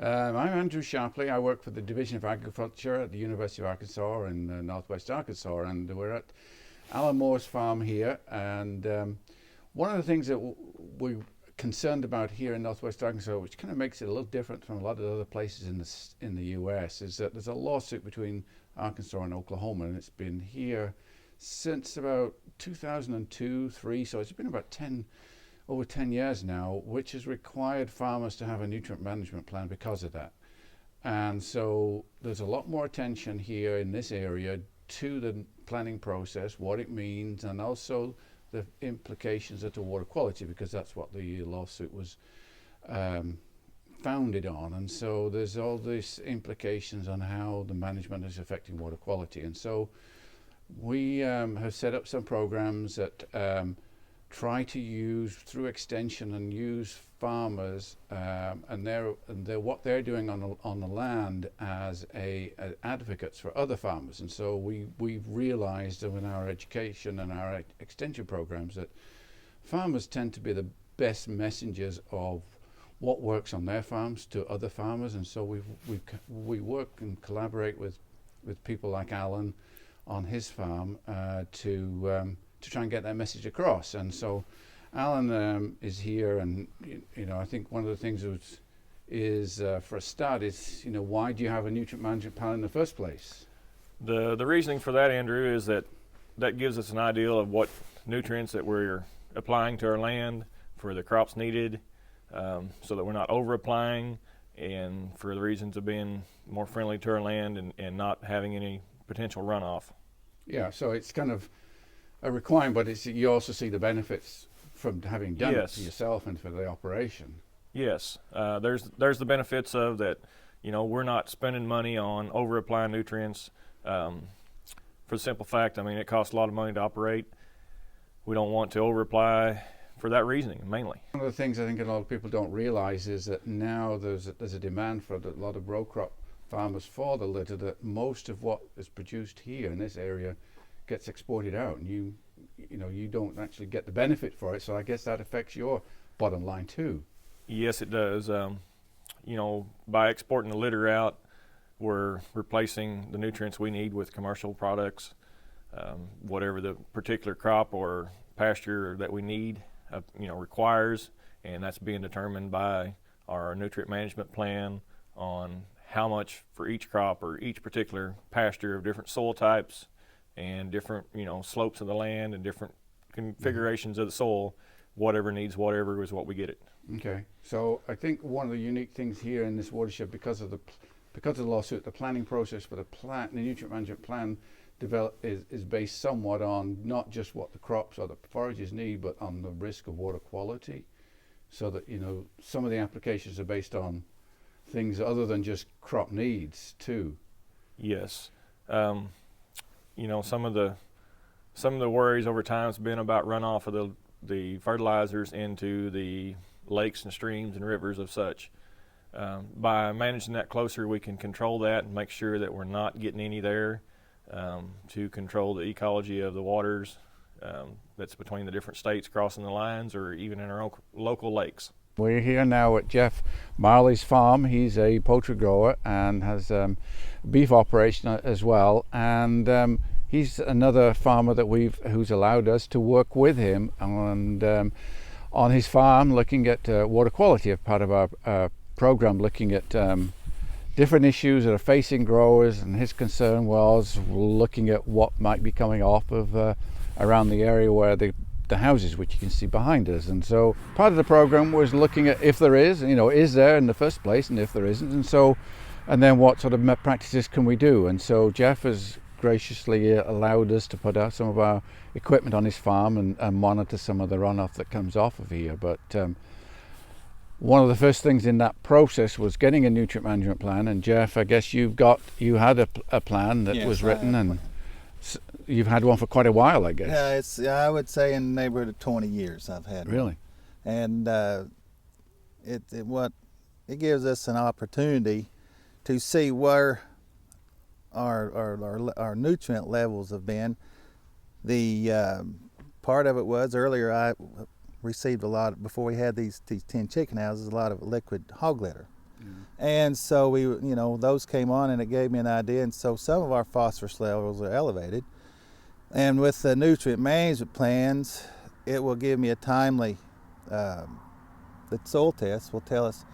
I'm Andrew Shapley. I work for the Division of Agriculture at the University of Arkansas in Northwest Arkansas, and we're at Alan Moore's farm here. And one of the things that we're concerned about here in Northwest Arkansas, which kind of makes it a little different from a lot of other places in the US, is that there's a lawsuit between Arkansas and Oklahoma, and it's been here since about 2002-3, so it's been about over 10 years now, which has required farmers to have a nutrient management plan because of that. And so there's a lot more attention here in this area to the planning process, what it means, and also the implications of the water quality, because that's what the lawsuit was founded on. And so there's all these implications on how the management is affecting water quality. And so we have set up some programs that try to use through extension and use farmers and what they're doing on the land as advocates for other farmers. And so we've realized in our education and our extension programs that farmers tend to be the best messengers of what works on their farms to other farmers. And so we work and collaborate with people like Alan on his farm to try and get that message across. And so Alan is here, and I think one of the things is for a start is why do you have a nutrient management plan in the first place? The reasoning for that, Andrew, is that gives us an idea of what nutrients that we're applying to our land for the crops needed, so that we're not over applying, and for the reasons of being more friendly to our land and not having any potential runoff. Yeah, so it's kind of a requirement, but you also see the benefits from having done it for yourself and for the operation. Yes, there's the benefits of that. We're not spending money on over applying nutrients. For the simple fact, it costs a lot of money to operate. We don't want to over apply for that reasoning mainly. One of the things I think a lot of people don't realize is that now there's a demand for a lot of row crop farmers for the litter, that most of what is produced here in this area gets exported out, and you don't actually get the benefit for it. So I guess that affects your bottom line too. Yes, it does. By exporting the litter out, we're replacing the nutrients we need with commercial products, whatever the particular crop or pasture that we need, requires, and that's being determined by our nutrient management plan on how much for each crop or each particular pasture of different soil types and different slopes of the land and different configurations of the soil. Whatever needs whatever is what we get it. Okay, so I think one of the unique things here in this watershed, because of the lawsuit, the planning process for the nutrient management plan is based somewhat on not just what the crops or the forages need, but on the risk of water quality. So that some of the applications are based on things other than just crop needs too. Yes. Some of the worries over time has been about runoff of the fertilizers into the lakes and streams and rivers of such. By managing that closer, we can control that and make sure that we're not getting any there, to control the ecology of the waters that's between the different states crossing the lines, or even in our own local lakes. We're here now at Jeff Marley's farm. He's a poultry grower and has a beef operation as well, and he's another farmer who's allowed us to work with him on his farm, looking at water quality as part of our program, looking at different issues that are facing growers, and his concern was looking at what might be coming off of around the area where the houses, which you can see behind us. And so part of the program was looking at if there is there in the first place, and if there isn't, and then what sort of practices can we do. And so Jeff has graciously allowed us to put out some of our equipment on his farm and monitor some of the runoff that comes off of here. But one of the first things in that process was getting a nutrient management plan. And Jeff, I guess you had a plan that was written, and you've had one for quite a while, I guess. Yeah, I would say in the neighborhood of 20 years I've had one. Really? And it gives us an opportunity to see where our nutrient levels have been. The part of it was earlier I received a lot, before we had these 10 chicken houses, a lot of liquid hog litter. And so we, those came on and it gave me an idea. And so some of our phosphorus levels are elevated. And with the nutrient management plans, it will give me a timely, the soil test will tell us,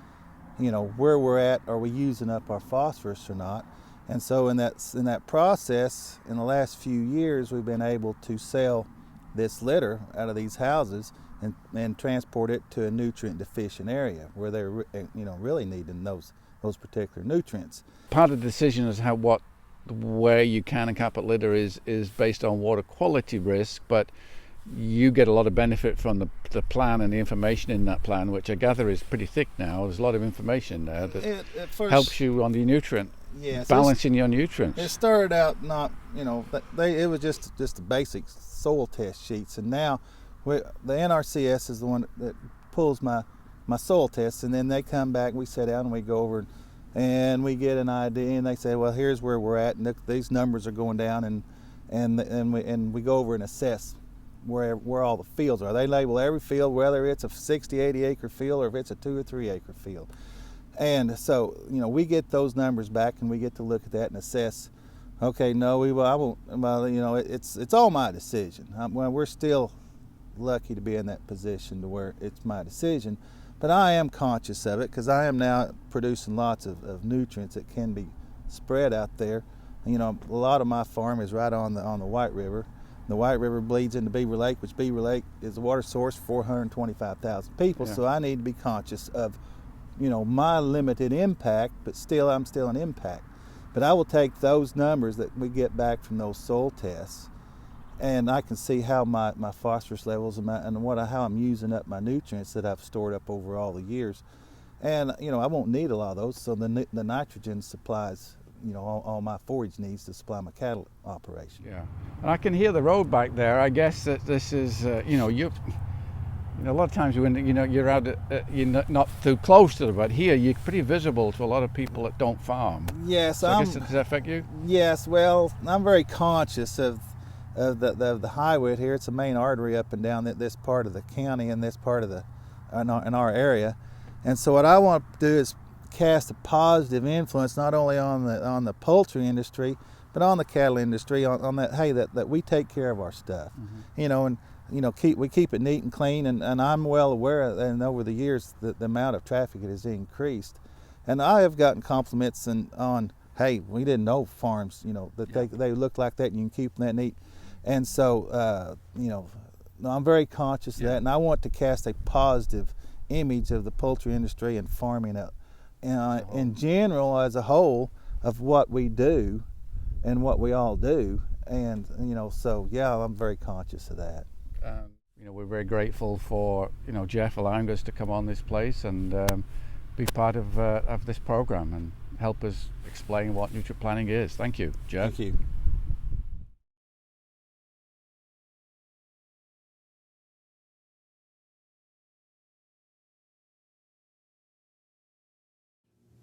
where we're at, are we using up our phosphorus or not? And so in that process, in the last few years, we've been able to sell this litter out of these houses and transport it to a nutrient deficient area where they're really needing those particular nutrients. Part of the decision as where you can and can't put litter is based on water quality risk, but you get a lot of benefit from the plan and the information in that plan, which I gather is pretty thick now. There's a lot of information there that helps you on the nutrient, balancing your nutrients. It started out not, it was just the basic soil test sheets, and now the NRCS is the one that pulls my soil tests, and then they come back, we sit down and we go over and we get an idea, and they say, well, here's where we're at, and these numbers are going down, and we go over and assess where all the fields are. They label every field, whether it's a 60, 80 acre field or if it's a 2 or 3 acre field. And so, we get those numbers back and we get to look at that and assess, okay, no, I won't, it's all my decision. We're still lucky to be in that position to where it's my decision, but I am conscious of it because I am now producing lots of nutrients that can be spread out there. A lot of my farm is right on the White River. The White River bleeds into Beaver Lake, which Beaver Lake is a water source for 425,000 people. Yeah. So I need to be conscious of, my limited impact, but I'm still an impact. But I will take those numbers that we get back from those soil tests, and I can see how my phosphorus levels how I'm using up my nutrients that I've stored up over all the years. And, I won't need a lot of those, so the nitrogen supplies all my forage needs to supply my cattle operation. Yeah, and I can hear the road back there. I guess that this is, a lot of times when you're out, you're not too close to the road. Here, you're pretty visible to a lot of people that don't farm. Yes, so does that affect you? Yes, well, I'm very conscious of the highway here. It's a main artery up and down this part of the county and this part of in our area, and so what I want to do is cast a positive influence not only on the poultry industry but on the cattle industry on that, hey, that we take care of our stuff. And we keep it neat and clean, and I'm well aware of, and over the years the amount of traffic it has increased, and I have gotten compliments on hey, we didn't know farms that they look like that and you can keep them that neat. And so I'm very conscious of that, and I want to cast a positive image of the poultry industry and farming in general as a whole of what we do and what we all do, and so I'm very conscious of that. We're very grateful for Jeff allowing us to come on this place and be part of this program and help us explain what nutrient planning is. Thank you, Jeff. Thank you.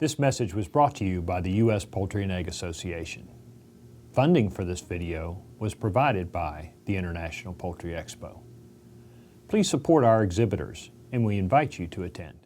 This message was brought to you by the U.S. Poultry and Egg Association. Funding for this video was provided by the International Poultry Expo. Please support our exhibitors, and we invite you to attend.